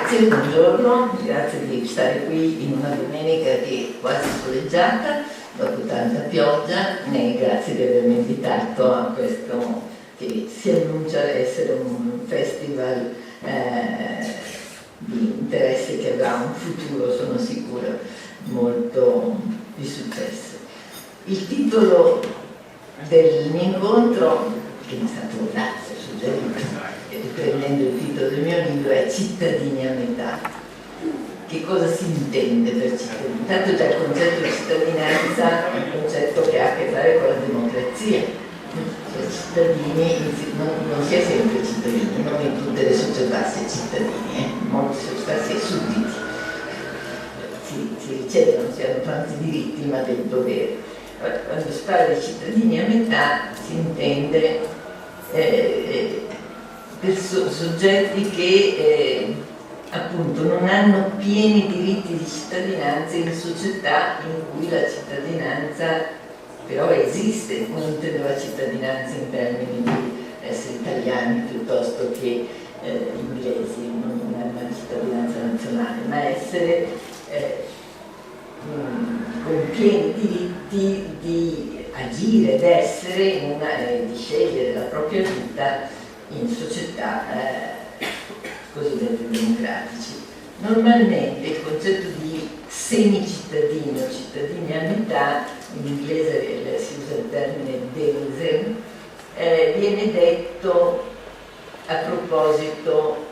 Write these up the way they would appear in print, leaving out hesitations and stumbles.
Grazie, buongiorno, grazie di stare qui in una domenica che è quasi soleggiata, dopo tanta pioggia, e grazie di avermi invitato a questo che si annuncia essere un festival di interesse che avrà un futuro, sono sicura, molto di successo. Il titolo del mio incontro, che mi è stato grazie suggerito, riprendendo il titolo del mio libro, è Cittadini a metà. Che cosa si intende per cittadini? Intanto già il concetto di cittadinanza è un concetto che ha a che fare con la democrazia. Cioè, cittadini non si è sempre cittadini, non in tutte le società si è cittadini, in molte società si è sudditi. Si ricevono, si hanno tanti diritti ma del dovere. Quando si parla di cittadini a metà si intende per soggetti che appunto non hanno pieni diritti di cittadinanza in società in cui la cittadinanza però esiste. Non intendo la cittadinanza in termini di essere italiani piuttosto che inglesi, non è una cittadinanza nazionale, ma essere con pieni diritti di agire ed essere di scegliere la propria vita in società cosiddette democratici. Normalmente il concetto di semicittadini o cittadini a metà, in inglese si usa il termine delle, viene detto a proposito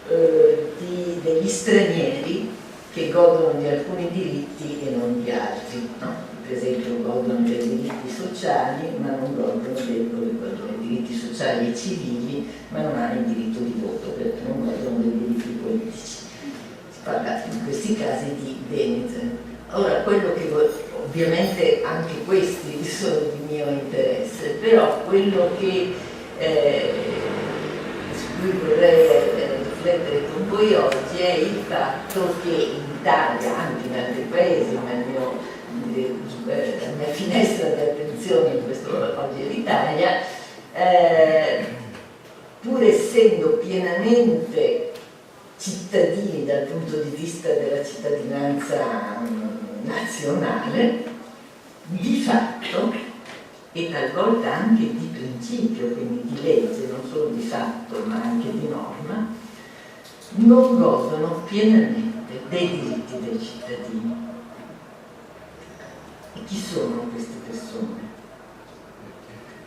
degli stranieri che godono di alcuni diritti e non di altri, no? Per esempio godono dei diritti sociali ma non godono dei diritti sociali e civili, ma non hanno il diritto di voto perché non godono dei diritti politici. Si parla in questi casi di denze. Ora, quello che ovviamente anche questi sono di mio interesse, però quello che su cui vorrei riflettere con voi oggi è il fatto che in Italia, anche in altri paesi, ma la mia finestra di attenzione in questo oggi è l'Italia, pur essendo pienamente cittadini dal punto di vista della cittadinanza nazionale, di fatto e talvolta anche di principio, quindi di legge, non solo di fatto ma anche di norma, non godono pienamente dei diritti dei cittadini. E chi sono queste persone?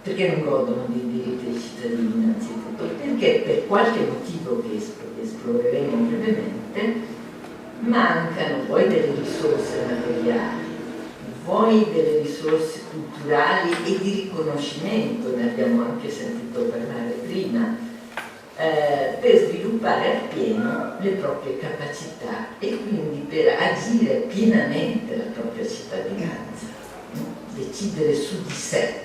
Perché non godono dei diritti dei cittadini innanzitutto? Perché per qualche motivo che esploreremo brevemente mancano poi delle risorse materiali, poi delle risorse culturali e di riconoscimento, ne abbiamo anche sentito parlare prima, per sviluppare appieno le proprie capacità e quindi per agire pienamente la propria cittadinanza, decidere su di sé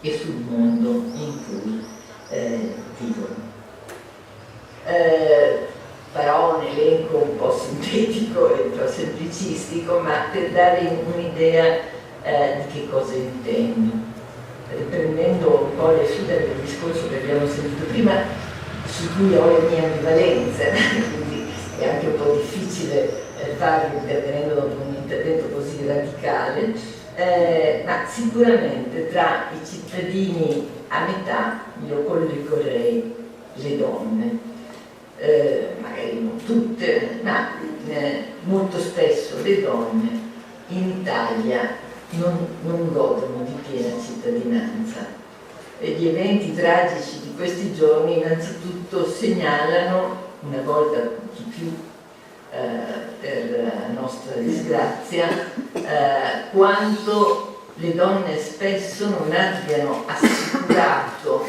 e sul mondo in cui vivono. Farò un elenco un po' sintetico e un po' semplicistico, ma per dare un'idea di che cosa intendo. Riprendendo un po' le file del discorso che abbiamo sentito prima, su cui ho le mie ambivalenze, quindi è anche un po' difficile farlo intervenendo dopo un intervento così radicale, ma sicuramente tra i cittadini a metà io collegherei le donne. Magari non tutte, ma molto spesso le donne in Italia non godono di piena cittadinanza. E gli eventi tragici di questi giorni innanzitutto segnalano, una volta di più per la nostra disgrazia, quanto le donne spesso non abbiano assicurato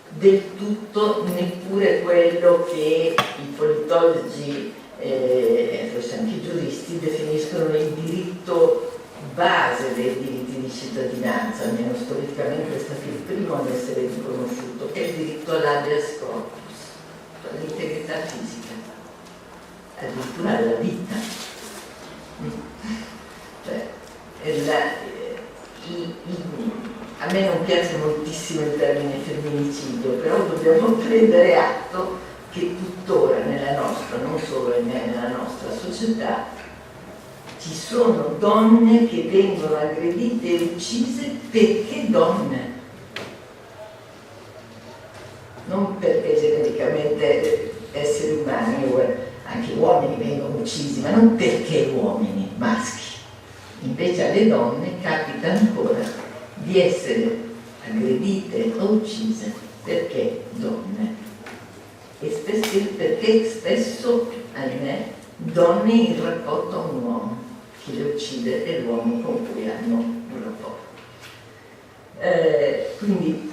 del tutto neppure quello che i politologi e forse anche i giuristi definiscono il diritto base dei diritti di cittadinanza, almeno storicamente è stato il primo ad essere riconosciuto, che è il diritto all'habeas corpus, all'integrità fisica, addirittura alla vita. A me non piace moltissimo il termine femminicidio, però dobbiamo prendere atto che tuttora nella nostra nostra, non solo nella nostra società, ci sono donne che vengono aggredite e uccise perché donne. Non perché genericamente esseri umani o anche uomini vengono uccisi, ma non perché uomini, maschi. Invece alle donne capita ancora di essere aggredite o uccise perché donne. E spesso, perché spesso, ahimè, donne in rapporto a un uomo che le uccide è l'uomo con cui hanno un rapporto. Quindi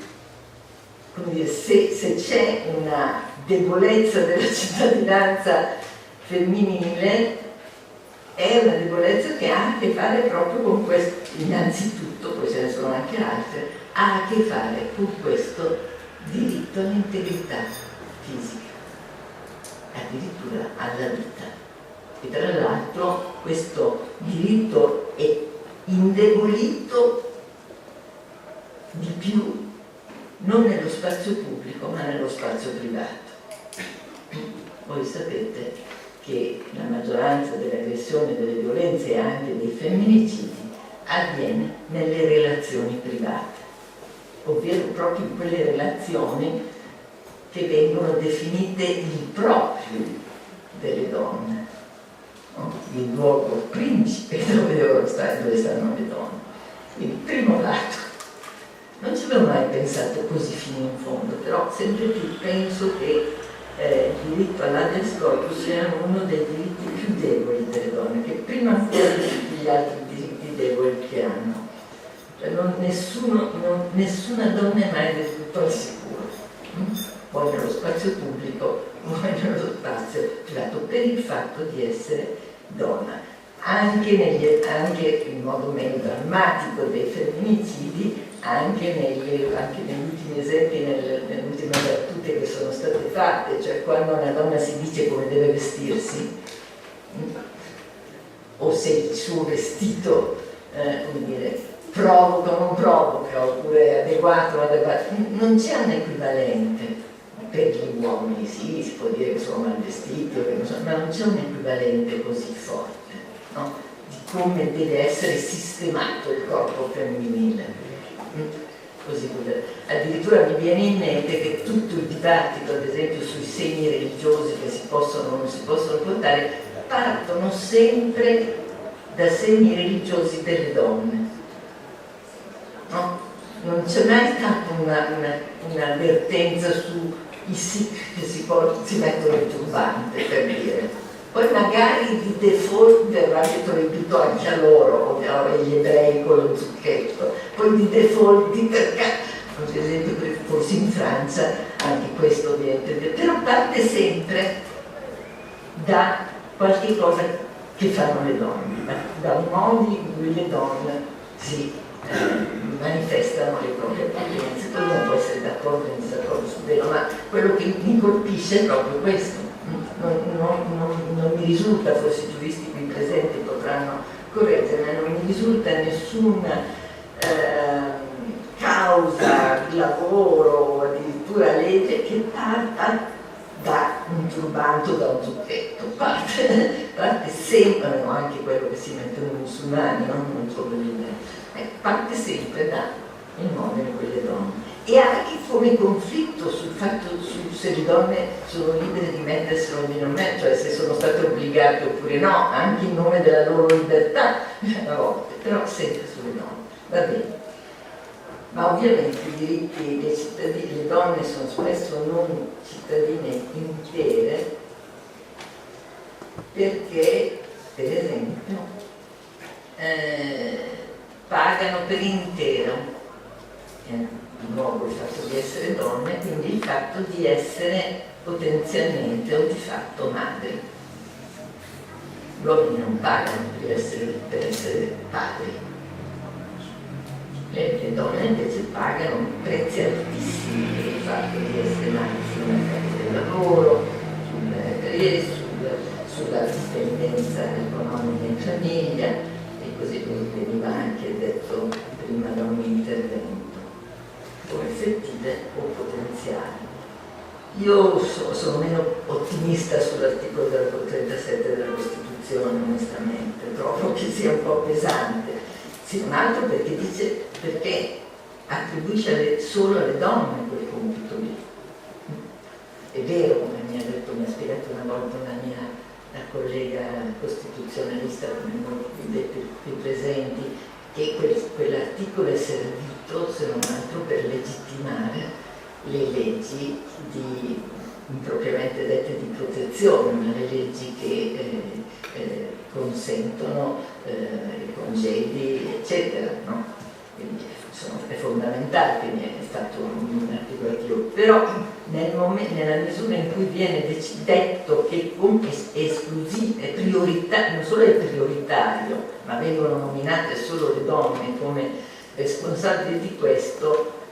se c'è una debolezza della cittadinanza femminile, è una debolezza che ha a che fare proprio con questo, innanzitutto, poi ce ne sono anche altre, ha a che fare con questo diritto all'integrità fisica, addirittura alla vita. E tra l'altro questo diritto è indebolito di più non nello spazio pubblico ma nello spazio privato. Voi sapete che la maggioranza delle aggressioni e delle violenze e anche dei femminicidi avviene nelle relazioni private, ovvero proprio in quelle relazioni che vengono definite il proprio delle donne, no? Il luogo principe dove stanno le donne. Quindi, primo lato, non ci avevo mai pensato così fino in fondo, però sempre più penso che il diritto all'adescorpus sia uno dei diritti più deboli delle donne, che prima ancora di tutti gli altri diritti deboli che hanno. Cioè nessuna donna è mai del tutto al sicuro, poi nello spazio pubblico, poi nello spazio privato, per il fatto di essere donna. Anche in modo meno drammatico dei femminicidi, anche negli ultimi esempi, nelle ultime battute che sono state fatte, cioè quando una donna si dice come deve vestirsi, o se il suo vestito, come dire, provoca o non provoca, oppure è adeguato o non adeguato, non c'è un equivalente. Per gli uomini sì, si può dire che sono mal vestiti, ma non c'è un equivalente così forte, no? Di come deve essere sistemato il corpo femminile. Così, addirittura mi viene in mente che tutto il dibattito, ad esempio, sui segni religiosi che si possono o non si possono portare, partono sempre da segni religiosi delle donne, no? Non c'è mai stata un'avvertenza sui sikh che si mettono il turbante, per dire. Poi magari di default verrà proibito anche a loro, o agli ebrei con lo zucchetto, poi di default, per esempio forse in Francia anche questo viene, però parte sempre da qualche cosa che fanno le donne, da modi in cui le donne si manifestano le proprie appartenenze. Poi non può essere d'accordo o in disaccordo su quello, ma quello che mi colpisce è proprio questo. Non mi risulta, forse i giuristi qui presenti potranno correggermi, non mi risulta nessuna causa di lavoro o addirittura legge che parta da un turbante o da un zucchetto, parte sempre, no, anche quello che si mettono i musulmani, non solo gli ebrei, parte sempre da il modo in cui le donne. E anche come conflitto sul fatto se le donne sono libere di metterselo o di non mettere, cioè se sono state obbligate oppure no, anche in nome della loro libertà a volte, però sempre sulle donne, va bene. Ma ovviamente i diritti dei cittadini, le donne sono spesso non cittadine intere, perché per esempio pagano per intero di nuovo il fatto di essere donne, quindi il fatto di essere potenzialmente o di fatto madri. Gli uomini non pagano per essere padri, le donne invece pagano prezzi altissimi per il fatto di essere madri sul mercato del lavoro, sulla dipendenza economica in famiglia, e così veniva anche detto prima da un intervento, o effettive o potenziali. Io sono meno ottimista sull'articolo 37 della Costituzione, onestamente, trovo che sia un po' pesante, se non altro perché attribuisce solo alle donne quel compito lì. È vero, come mi ha spiegato una volta la collega costituzionalista, come molti dei più presenti, che quell'articolo è servito se non altro per legittimare le leggi impropriamente dette di protezione, ma le leggi che consentono i congedi, eccetera, no? Quindi è fondamentale, quindi è stato un articolativo. Però nella misura in cui viene detto che è prioritario, non solo è prioritario, ma vengono nominate solo le donne come responsabili di questo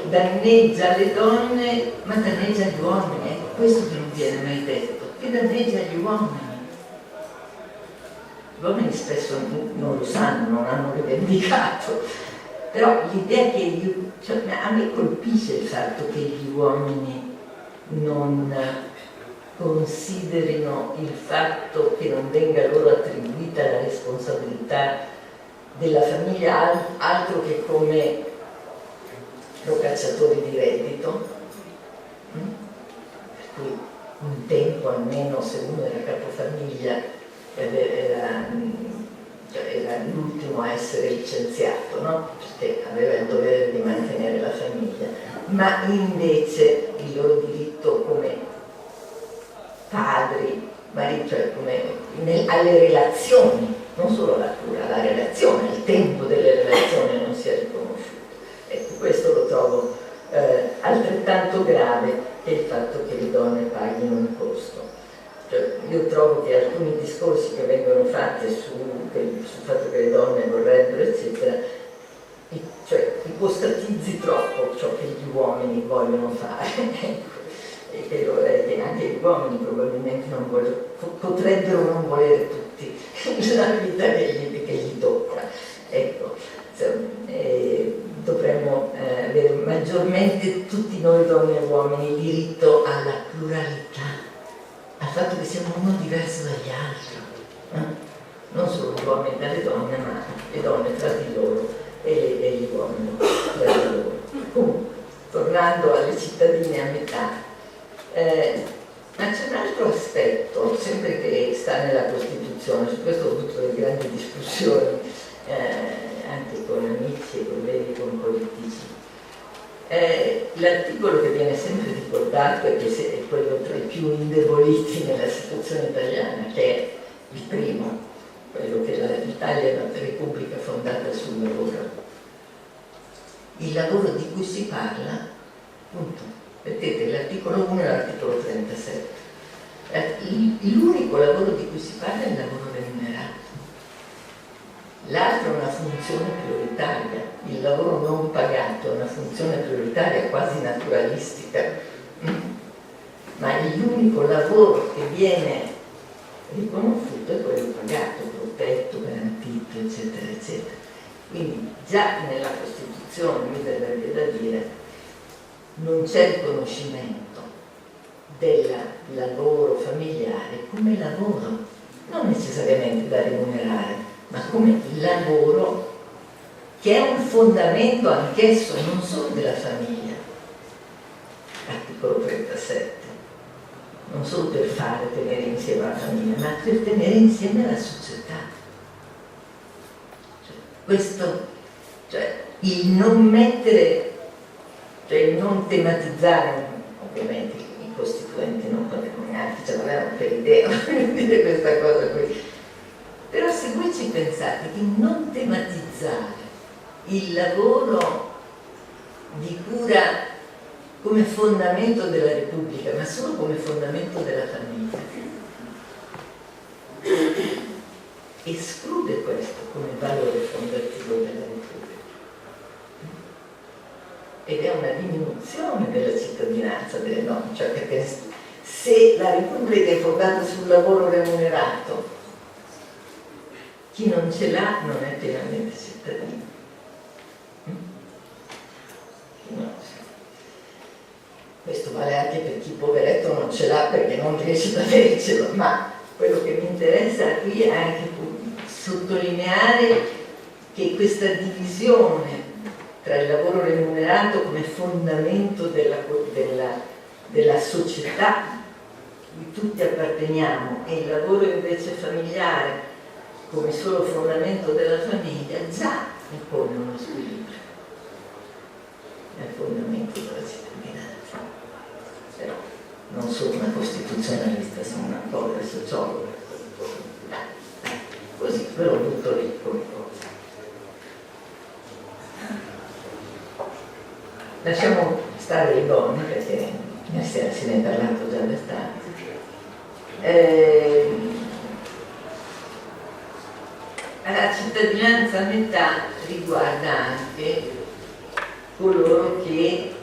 danneggia le donne, ma danneggia gli uomini. Ecco, questo che non viene mai detto, che danneggia gli uomini. Gli uomini spesso non lo sanno, non hanno rivendicato, però l'idea che a me colpisce il fatto che gli uomini non considerino il fatto che non venga loro attribuita la responsabilità della famiglia altro che come procacciatori di reddito, per cui un tempo almeno, se uno era capofamiglia, era l'ultimo a essere licenziato, no? Perché aveva il dovere di mantenere la famiglia, ma invece il loro diritto come padri, mariti, cioè alle relazioni, non solo la cura, la relazione, il tempo delle relazioni non sia riconosciuto. Ecco, questo lo trovo altrettanto grave che il fatto che le donne paghino un costo. Cioè, io trovo che alcuni discorsi che vengono fatti sul fatto che le donne vorrebbero, eccetera, ipostatizzi troppo ciò che gli uomini vogliono fare. E che anche gli uomini probabilmente potrebbero non volere tutti la vita che gli tocca. Ecco, dovremmo avere maggiormente tutti noi donne e uomini diritto alla pluralità, al fatto che siamo uno diverso dagli altri, non solo gli uomini dalle donne, ma le donne tra di loro e gli uomini tra di loro. Comunque, tornando alle cittadine a metà, ma c'è un altro aspetto, sempre che sta nella Costituzione, su questo ho avuto delle grandi discussioni anche con amici e colleghi, con politici. L'articolo che viene sempre ricordato e che è quello tra i più indeboliti nella situazione italiana, che è il primo, quello che l'Italia è una repubblica fondata sul lavoro. Il lavoro di cui si parla, punto. Vedete, l'articolo 1 e l'articolo 37. L'unico lavoro di cui si parla è il lavoro remunerato. L'altro è una funzione prioritaria, il lavoro non pagato è una funzione prioritaria quasi naturalistica, ma l'unico lavoro che viene riconosciuto è quello pagato, protetto, garantito, eccetera, eccetera. Quindi già nella Costituzione mi verrebbe da dire non c'è riconoscimento del lavoro familiare come lavoro, non necessariamente da remunerare, ma come lavoro che è un fondamento anch'esso non solo della famiglia, articolo 37, non solo per tenere insieme la famiglia, ma per tenere insieme la società. Il non mettere, il non tematizzare, ovviamente i costituenti non potevano neanche, ce l'avevano per idea di dire questa cosa qui. Però se voi ci pensate di non tematizzare il lavoro di cura come fondamento della Repubblica, ma solo come fondamento della famiglia, esclude questo come valore fondativo della Repubblica. Ed è una diminuzione della cittadinanza delle donne, cioè perché se la Repubblica è fondata sul lavoro remunerato, chi non ce l'ha non è pienamente cittadino. Questo vale anche per chi poveretto non ce l'ha perché non riesce ad avercelo, ma quello che mi interessa qui è anche sottolineare che questa divisione tra il lavoro remunerato come fondamento della società cui tutti apparteniamo e il lavoro invece familiare come solo fondamento della famiglia già impone uno squilibrio. È il fondamento della cittadinanza. Però non sono una costituzionalista, sono una povera sociologa. Così ve lo butto lì come cosa. Lasciamo stare le donne perché se ne è parlato già abbastanza. La cittadinanza a metà riguarda anche coloro che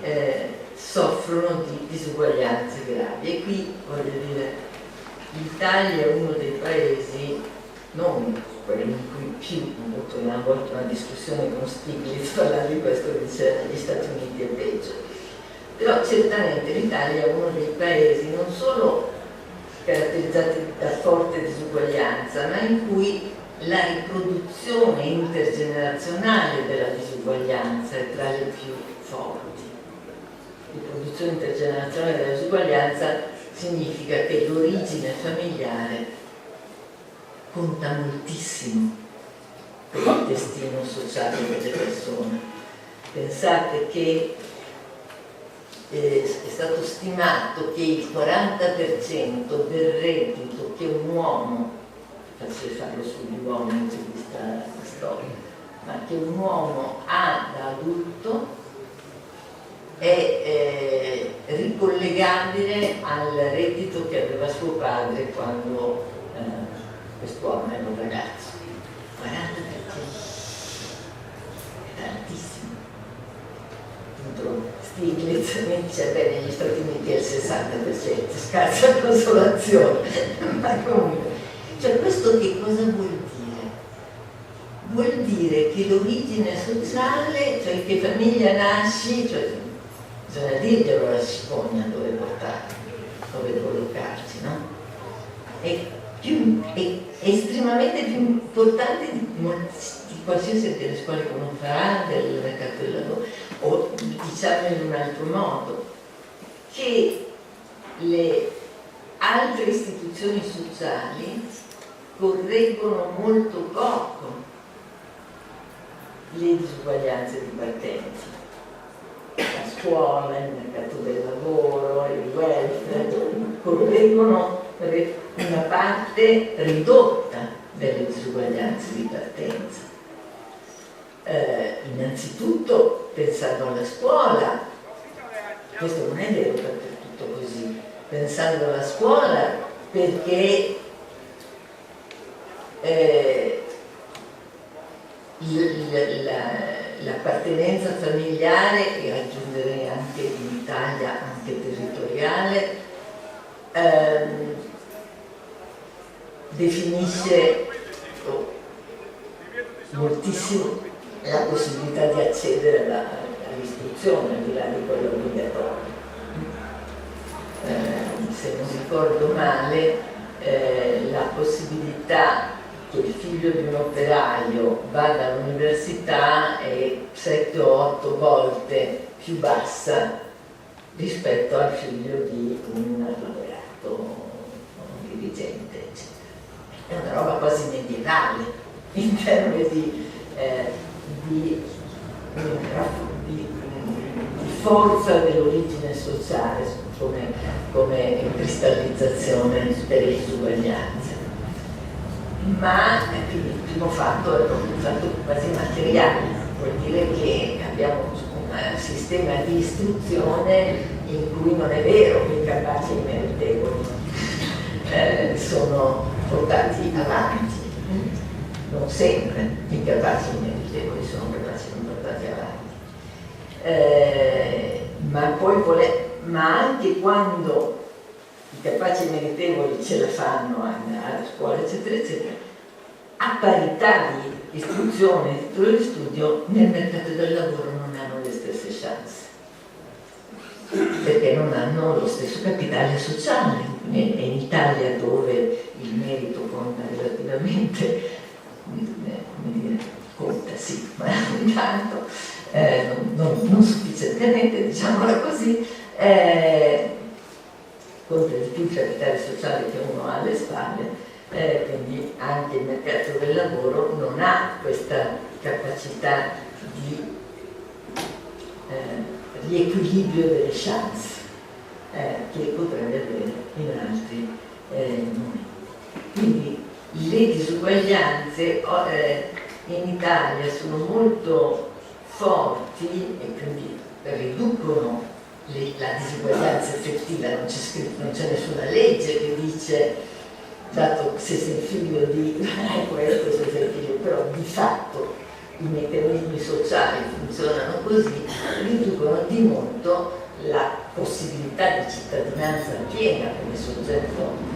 soffrono di disuguaglianze gravi, e qui voglio dire, l'Italia è uno dei paesi, non quelli in cui più, appunto, una volta una discussione con Stiglitz parlando di questo, dice gli Stati Uniti è peggio, però certamente l'Italia è uno dei paesi non solo caratterizzati da forte disuguaglianza, ma in cui la riproduzione intergenerazionale della disuguaglianza è tra le più forti. Riproduzione intergenerazionale della disuguaglianza significa che l'origine familiare conta moltissimo per il destino sociale delle persone. Pensate che è stato stimato che il 40% del reddito che un uomo, facile farlo sugli uomini, vista la storia, ma che un uomo ha da adulto è ricollegabile al reddito che aveva suo padre quando quest'uomo era un ragazzo. 40%, è tantissimo. Stiglitz mi dice, bene, negli Stati Uniti è il 60%, scarsa consolazione, ma comunque, cioè questo che cosa vuol dire? Vuol dire che l'origine sociale, cioè che famiglia nasci, cioè bisogna dirglielo alla cicogna dove portarti, dove collocarci, no? È estremamente più importante di qualsiasi delle scuole che uno farà, del mercato del lavoro, o diciamo in un altro modo, che le altre istituzioni sociali correggono molto poco le disuguaglianze di partenza. La scuola, il mercato del lavoro, il welfare, correggono una parte ridotta delle disuguaglianze di partenza. Innanzitutto pensando alla scuola, questo non è vero perché è tutto così, pensando alla scuola perché l'appartenenza familiare, e aggiungerei anche in Italia anche territoriale, definisce moltissimo la possibilità di accedere all'istruzione, al di là di quello obbligatorio. Se non ricordo male, la possibilità che il figlio di un operaio vada all'università è 7 o 8 volte più bassa rispetto al figlio di un laureato, un dirigente, eccetera. È una roba quasi medievale in termini di forza dell'origine sociale come cristallizzazione per le disuguaglianze. Ma il primo fatto è proprio un fatto quasi materiale, vuol dire che abbiamo un sistema di istruzione in cui non è vero che i capaci e i meritevoli sono portati avanti. Non sempre i capaci e i meritevoli sono capaci e non portati avanti. Ma anche quando i capaci e i meritevoli ce la fanno a scuola, eccetera, eccetera, a parità di istruzione e titolo di studio, nel mercato del lavoro non hanno le stesse chance. Perché non hanno lo stesso capitale sociale. È in Italia dove il merito conta relativamente, come dire, conta sì, ma ogni tanto non sufficientemente, diciamola così, conta di più il capitale sociale che uno ha alle spalle, quindi anche il mercato del lavoro non ha questa capacità di riequilibrio delle chance che potrebbe avere in altri momenti. Quindi le disuguaglianze in Italia sono molto forti e quindi riducono la disuguaglianza effettiva. Non c'è scritto, non c'è nessuna legge che dice dato se sei figlio di questo, se sei figlio, però di fatto i meccanismi sociali funzionano così, riducono di molto la possibilità di cittadinanza piena come soggetto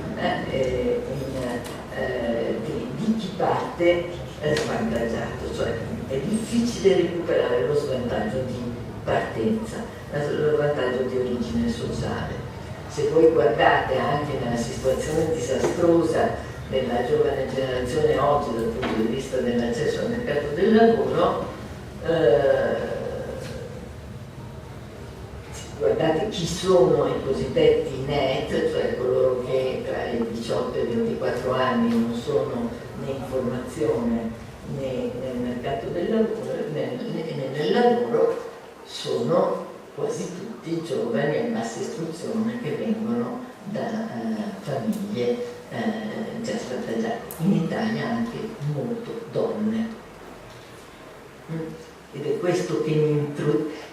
di chi parte svantaggiato, cioè è difficile recuperare lo svantaggio di partenza, lo svantaggio di origine sociale. Se voi guardate anche nella situazione disastrosa della giovane generazione oggi dal punto di vista dell'accesso al mercato del lavoro, guardate chi sono i cosiddetti net, cioè coloro che tra i 18 e i 24 anni non sono né in formazione né nel mercato del lavoro, né nel lavoro, sono quasi tutti giovani a bassa istruzione che vengono da famiglie già svantaggiate. In Italia anche molto donne. Ed è questo che mi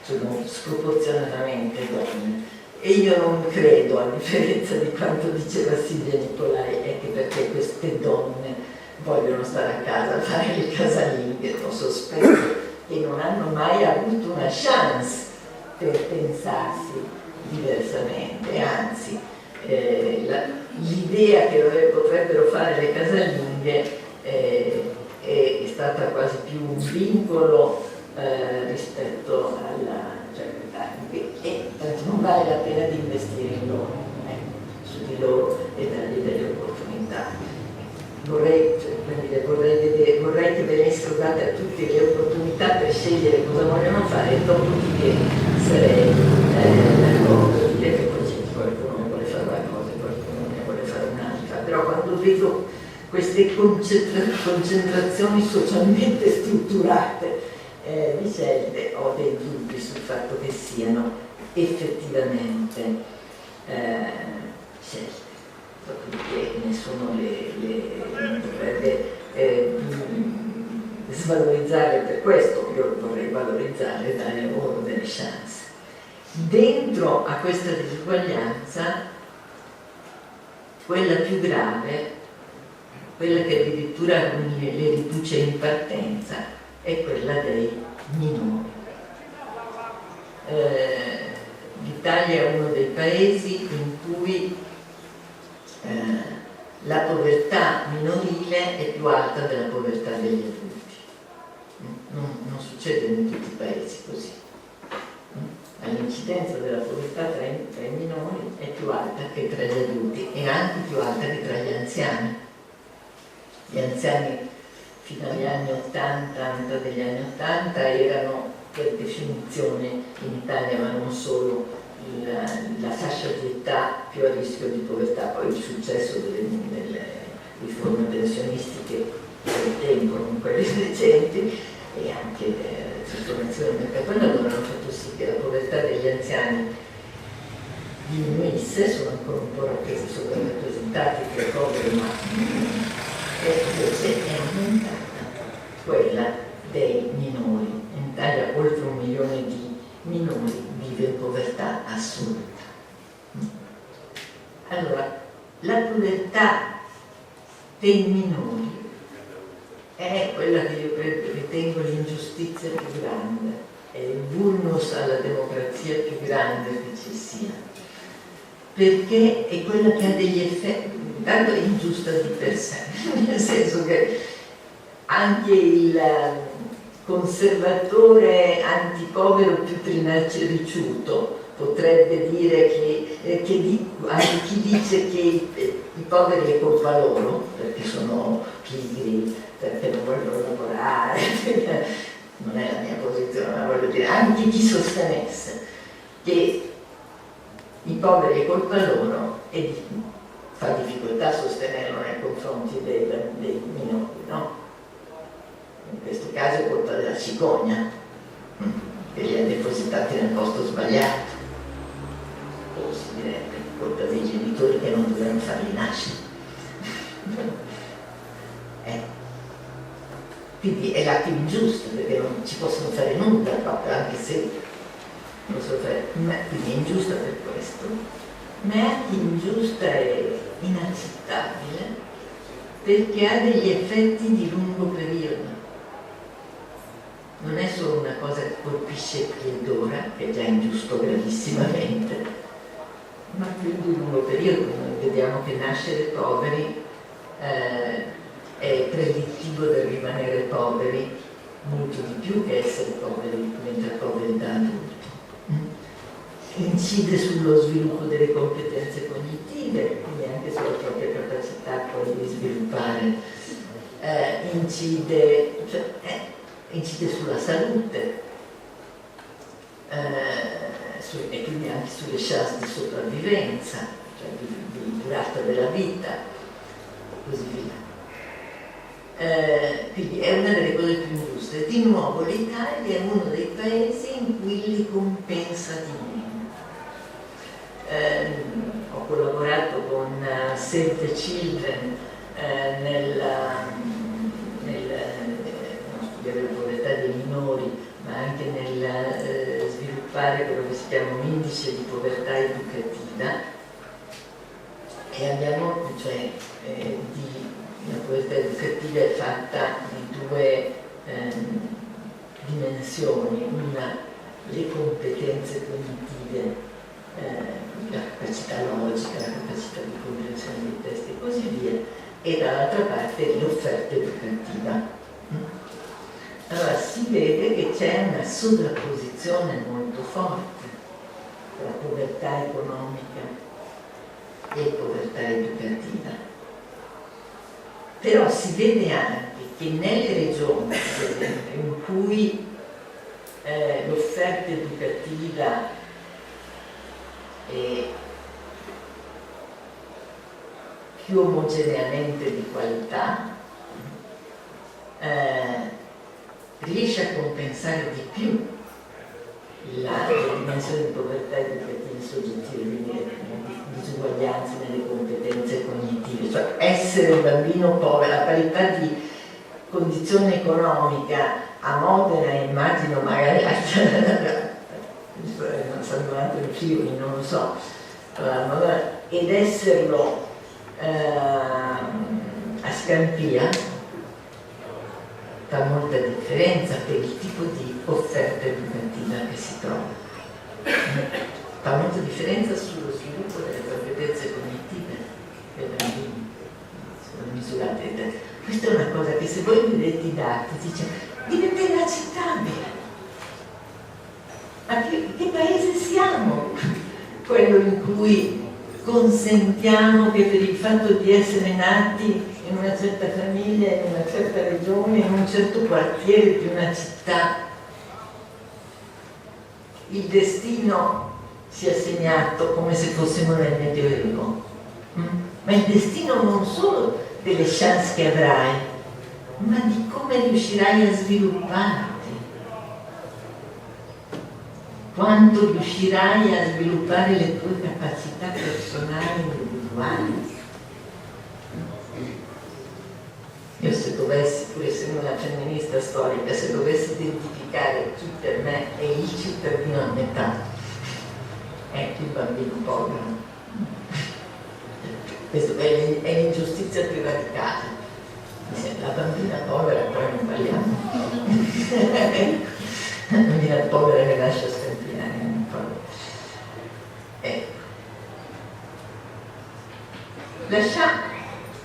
sono sproporzionatamente donne. E io non credo, a differenza di quanto diceva Silvia Nicolai, è che perché queste donne vogliono stare a casa a fare le casalinghe, lo sospetto, e non hanno mai avuto una chance per pensarsi diversamente, anzi l'idea che potrebbero fare le casalinghe è stata quasi più un vincolo rispetto alla e non vale la pena di investire in loro, su di loro e dargli delle opportunità. Vorrei che venissero date a tutti le opportunità per scegliere cosa vogliono fare e dopodiché sarei d'accordo di dire che poi c'è qualcuno che vuole fare una cosa e qualcuno ne vuole fare un'altra, però quando vedo queste concentrazioni socialmente strutturate di scelte ho dei dubbi sul fatto che siano effettivamente scelte. Dopodiché nessuno le dovrebbe svalorizzare per questo, io vorrei valorizzare e dare loro delle chance. Dentro a questa disuguaglianza, quella più grave, quella che addirittura le riduce in partenza, è quella dei minori. L'Italia è uno dei paesi in cui la povertà minorile è più alta della povertà degli adulti. Non succede in tutti i paesi così. L'incidenza della povertà tra i minori è più alta che tra gli adulti e anche più alta che tra gli anziani. Gli anziani fino agli anni 80, a metà degli anni 80, erano per definizione in Italia, ma non solo, la fascia di età più a rischio di povertà. Poi il successo delle riforme pensionistiche del tempo, non quelle recenti, e anche le trasformazioni del mercato del lavoro hanno fatto sì che la povertà degli anziani diminuisse, sono ancora un po' sottorappresentati tra i poveri, ma invece è aumentata quella dei minori. In Italia oltre 1 milione di minori vive in povertà assoluta. Allora, la povertà dei minori è quella che io ritengo l'ingiustizia più grande, è il vulnus alla democrazia più grande che ci sia, perché è quella che ha degli effetti, intanto è ingiusta di per sé, nel senso che anche il conservatore antipovero più trinaccio ricciuto potrebbe dire anche chi dice che i poveri è colpa loro, perché sono pigri, perché non vogliono lavorare, non è la mia posizione, ma voglio dire, anche chi sostenesse che i poveri è colpa loro e fa difficoltà a sostenerlo nei confronti dei minori, no? In questo caso è colpa della cicogna, che li ha depositati nel posto sbagliato, o si direbbe colpa dei genitori che non dovevano farli nascere. Quindi è l'atto ingiusto, perché non ci possono fare nulla proprio, anche se possono fare, quindi è ingiusta per questo, ma è anche ingiusta e inaccettabile perché ha degli effetti di lungo periodo. Non è solo una cosa che colpisce qui ed ora, che è già ingiusto gravissimamente, ma più di lungo periodo. Noi vediamo che nascere poveri è predittivo del rimanere poveri molto di più che essere poveri, diventare poveri da adulto. Incide sullo sviluppo delle competenze cognitive, quindi anche sulla propria capacità poi di sviluppare, incide sulla salute e quindi anche sulle chance di sopravvivenza, cioè di durata della vita, e così via. Quindi è una delle cose più ingiuste. Di nuovo l'Italia è uno dei paesi in cui li compensa di meno. Ho collaborato con Save the Children nel studiare la povertà dei minori, ma anche nel sviluppare quello che si chiama un indice di povertà educativa, e abbiamo, la povertà educativa è fatta di due dimensioni: una, le competenze cognitive, la capacità logica, la capacità di comprensione dei testi e così via, e dall'altra parte l'offerta educativa. Allora si vede che c'è una sovrapposizione molto forte tra povertà economica e povertà educativa. Però si vede anche che nelle regioni, per esempio, in cui l'offerta educativa è più omogeneamente di qualità, riesce a compensare di più la dimensione di povertà educativa soggettiva, quindi le disuguaglianze nelle competenze cognitive, cioè essere un bambino povero, a parità di condizione economica a Modena, immagino magari a San Daniele del Friuli, non lo so, ed esserlo a Scampia fa molta differenza per il tipo di offerta educativa che si trova. Fa molta differenza sullo sviluppo delle competenze cognitive dei bambini, sono misurate. Questa è una cosa che, se voi vedete i dati, diventa inaccettabile. Ma che paese siamo? Quello in cui consentiamo che per il fatto di essere nati in una certa famiglia, in una certa regione, in un certo quartiere di una città, il destino sia segnato come se fossimo nel Medioevo, ma il destino non solo delle chance che avrai, ma di come riuscirai a svilupparti, quanto riuscirai a sviluppare le tue capacità personali individuali. Io, se dovessi, pur essendo una femminista storica, se dovessi identificare chi per me è il cittadino a metà, è il bambino povero. Questa è l'ingiustizia più radicale. La bambina povera poi non parliamo. La bambina povera che lascia scampinare. Ecco.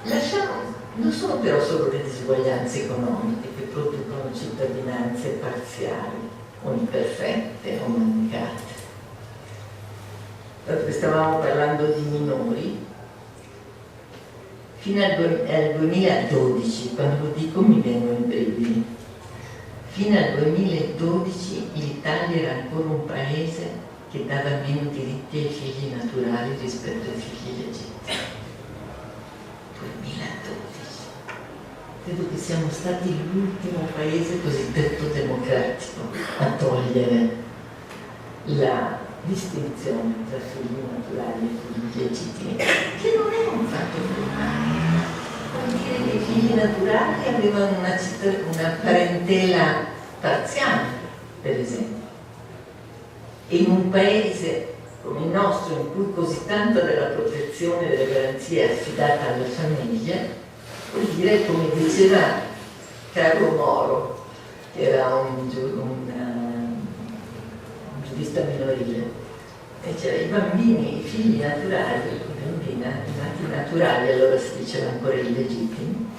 Lasciamo, non sono però solo le disuguaglianze economiche che producono cittadinanze parziali o imperfette o mancate. dato che stavamo parlando di minori, fino al 2012, quando lo dico mi vengono i brividi, fino al 2012 l'Italia era ancora un paese che dava meno diritti ai figli naturali rispetto ai figli legittimi. 2012. Credo che siamo stati l'ultimo paese cosiddetto democratico a togliere la distinzione tra figli naturali e figli legittimi, che non è un fatto normale. Vuol dire che i figli naturali avevano una parentela parziale, per esempio. E in un paese come il nostro, in cui così tanta della protezione e delle garanzie è affidata alla famiglia, vuol dire, come diceva Carlo Moro, che era un giurista minorile, diceva i bambini, i figli naturali, i bambini nati naturali, allora si diceva ancora illegittimi,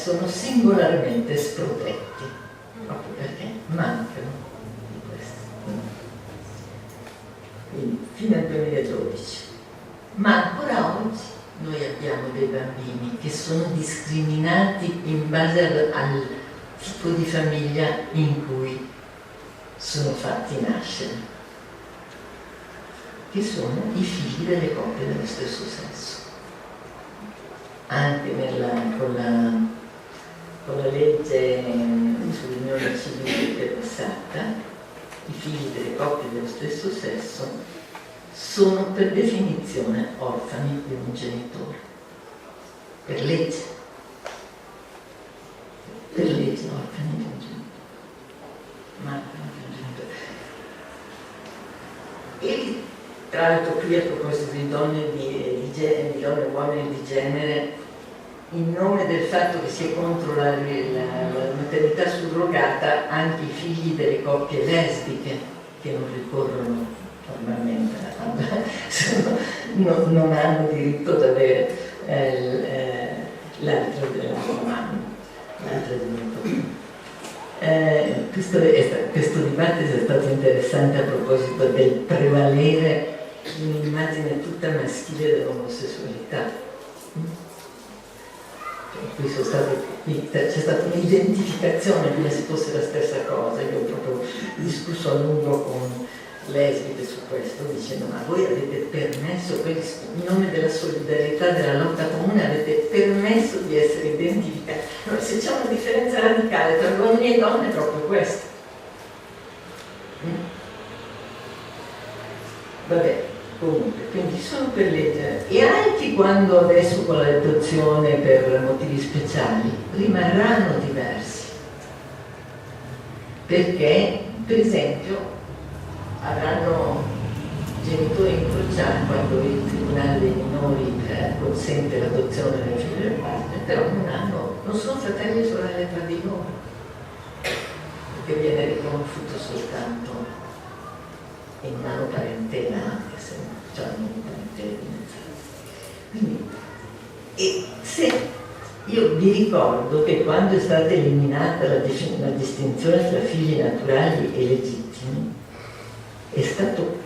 sono singolarmente sprotetti, proprio perché mancano. Quindi, fino al 2012. Ma ancora oggi noi abbiamo dei bambini che sono discriminati in base al tipo di famiglia in cui sono fatti nascere, che sono i figli delle coppie dello stesso sesso. Anche con la legge sull'unione civile che è passata, i figli delle coppie dello stesso sesso sono per definizione orfani di un genitore, per legge orfani di un genitore, mancano di un genitore. E tra l'altro qui, a proposito di donne di donne e uomini di genere, in nome del fatto che si è contro la maternità surrogata, anche i figli delle coppie lesbiche che non ricorrono normalmente non hanno diritto ad avere l'altro della mamma, l'altra di questo dibattito è stato interessante a proposito del prevalere di un'immagine tutta maschile dell'omosessualità. C'è stata un'identificazione come se fosse la stessa cosa. Io ho proprio discusso a lungo con lesbiche su questo, dicendo: ma voi avete permesso, in nome della solidarietà, della lotta comune, avete permesso di essere identificati? No, se c'è una differenza radicale tra uomini e donne è proprio questa. Vabbè. Comunque, quindi sono per leggere, e anche quando adesso con l'adozione per motivi speciali rimarranno diversi, perché per esempio avranno genitori incrociati quando il tribunale dei minori consente l'adozione del figlio del padre, però non sono fratelli e sorelle tra di loro, perché viene riconosciuto soltanto e non hanno parentela, anche se non hanno parentela di mezzo. Quindi, e se io vi ricordo che quando è stata eliminata la distinzione tra figli naturali e legittimi, è stato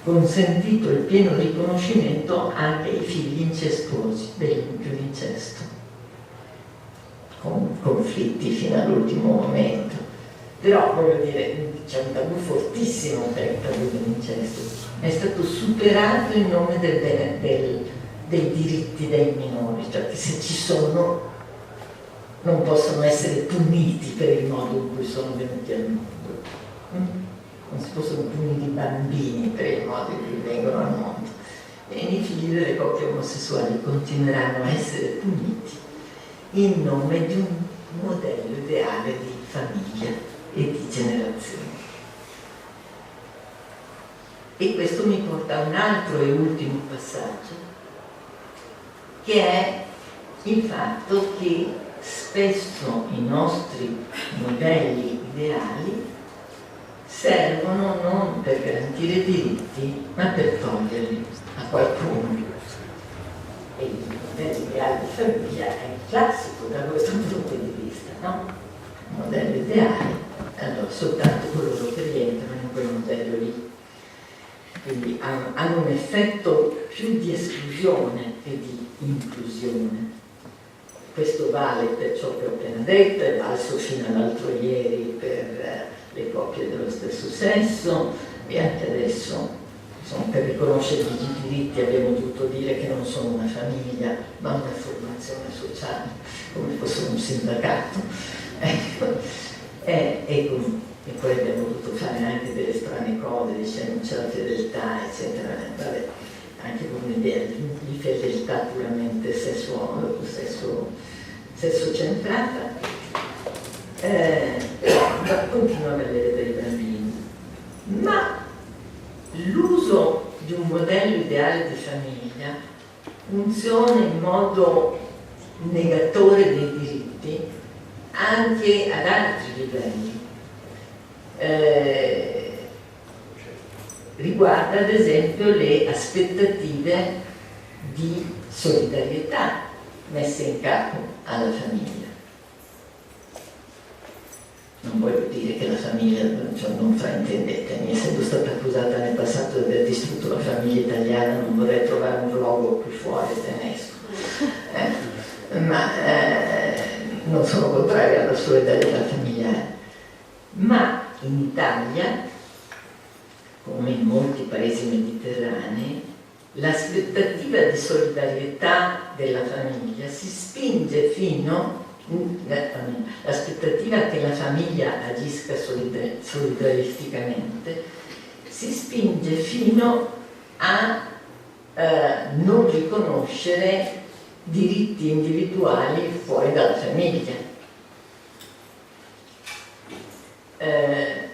consentito il pieno riconoscimento anche ai figli incestuosi dell'incesto, con conflitti fino all'ultimo momento. Però, voglio dire, c'è un tabù fortissimo per il tabù dell'incesto. È stato superato in nome dei diritti dei minori, cioè che se ci sono non possono essere puniti per il modo in cui sono venuti al mondo. Non si possono punire i bambini per il modo in cui vengono al mondo. E i figli delle coppie omosessuali continueranno a essere puniti in nome di un modello ideale di famiglia e di generazione. E questo mi porta a un altro e ultimo passaggio, che è il fatto che spesso i nostri modelli ideali servono non per garantire diritti, ma per toglierli a qualcuno. E il modello ideale di famiglia è classico da questo punto di vista, no? Un modello ideale, allora soltanto coloro che rientrano in quel modello lì quindi hanno un effetto più di esclusione che di inclusione. Questo vale per ciò che ho appena detto, è valso fino all'altro ieri per le coppie dello stesso sesso, e anche adesso, insomma, per riconoscere i diritti abbiamo dovuto dire che non sono una famiglia ma una formazione sociale, come fosse un sindacato. E poi abbiamo dovuto fare anche delle strane cose, dicendo c'è la fedeltà, eccetera. Vabbè, anche con un'idea di fedeltà puramente sesso-centrata. Continuo a vedere dei bambini. Ma l'uso di un modello ideale di famiglia funziona in modo negatore dei diritti anche ad altri livelli. Riguarda ad esempio le aspettative di solidarietà messe in capo alla famiglia. Non voglio dire che la famiglia, cioè, non fraintendetemi, essendo stata accusata nel passato di aver distrutto la famiglia italiana, non vorrei trovare un logo qui fuori tenesco. Ma non sono contraria alla solidarietà familiare. Ma in Italia, come in molti paesi mediterranei, l'aspettativa di solidarietà della famiglia si spinge fino l'aspettativa che la famiglia agisca solidaristicamente si spinge fino a non riconoscere diritti individuali fuori dalla famiglia.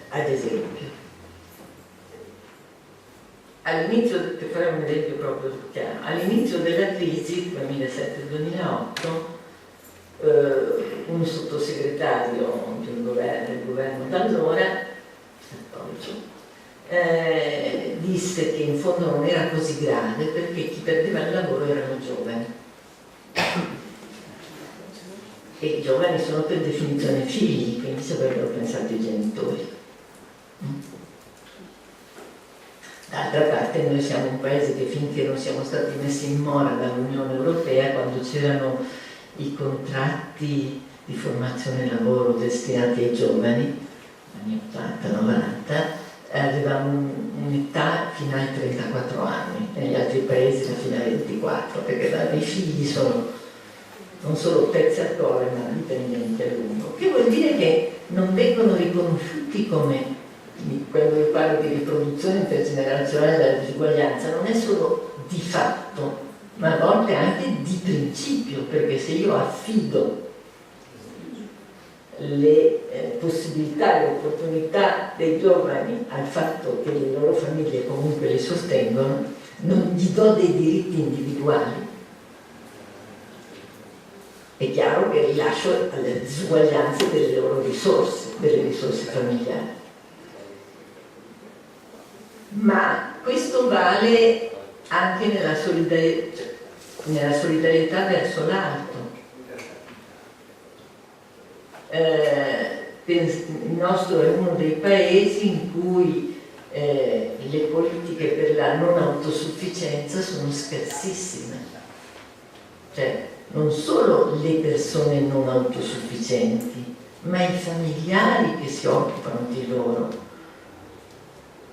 Ad esempio, all'inizio, per fare un esempio proprio chiaro, all'inizio della crisi 2007-2008 un sottosegretario del governo d'allora, disse che in fondo non era così grave perché chi perdeva il lavoro erano giovani. E i giovani sono per definizione figli, quindi ci avrebbero pensato i genitori. D'altra parte noi siamo un paese che finché non siamo stati messi in mora dall'Unione Europea, quando c'erano i contratti di formazione e lavoro destinati ai giovani, anni 80-90, avevamo un'età fino ai 34 anni, negli altri paesi fino ai 24, perché i figli sono non solo pezzi al cuore ma dipendenti a lungo, che vuol dire che non vengono riconosciuti come, quando io parlo di riproduzione intergenerazionale della disuguaglianza, non è solo di fatto, ma a volte anche di principio, perché se io affido le possibilità e le opportunità dei giovani al fatto che le loro famiglie comunque li sostengono, non gli do dei diritti individuali, è chiaro che rilascio alle disuguaglianze delle loro risorse, delle risorse familiari. Ma questo vale anche nella solidarietà verso l'alto. Il nostro è uno dei paesi in cui le politiche per la non autosufficienza sono scarsissime. Cioè, non solo le persone non autosufficienti, ma i familiari che si occupano di loro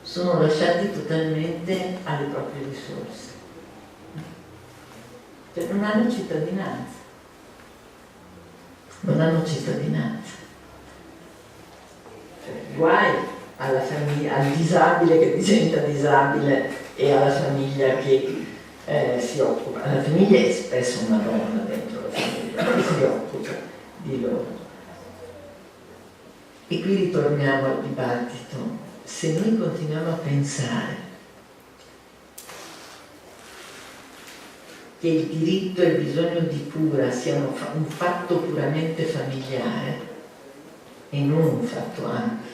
sono lasciati totalmente alle proprie risorse. Cioè, non hanno cittadinanza. Non hanno cittadinanza. Cioè, guai alla famiglia, al disabile che diventa disabile e alla famiglia che si occupa. La famiglia è spesso una donna dentro la famiglia che si occupa di loro. E qui ritorniamo al dibattito. Se noi continuiamo a pensare che il diritto e il bisogno di cura siano un fatto puramente familiare e non un fatto anche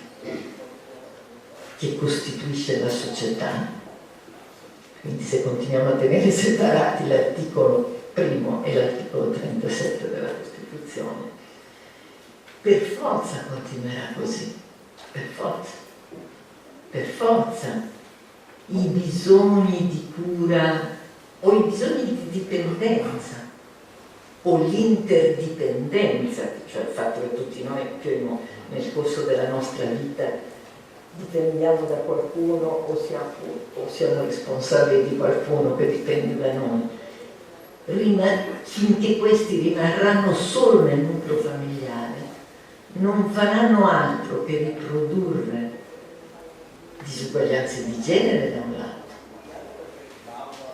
che costituisce la società, quindi se continuiamo a tenere separati l'articolo 1 e l'articolo 37 della Costituzione, per forza continuerà così, per forza i bisogni di cura o i bisogni di dipendenza o l'interdipendenza, cioè il fatto che tutti noi più o meno nel corso della nostra vita dipendiamo da qualcuno o siamo responsabili di qualcuno che dipende da noi, finché questi rimarranno solo nel nucleo familiare, non faranno altro che riprodurre disuguaglianze di genere da un lato,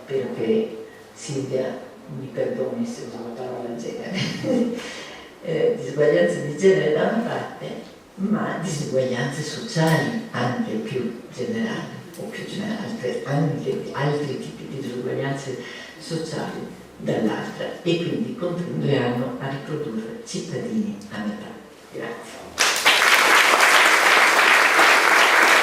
perché Silvia mi perdoni se uso la parola genere, disuguaglianze di genere da una parte, ma disuguaglianze sociali anche più generali, o più generali, anche altri tipi di disuguaglianze sociali dall'altra, e quindi contribuiranno a riprodurre cittadini a metà. Grazie.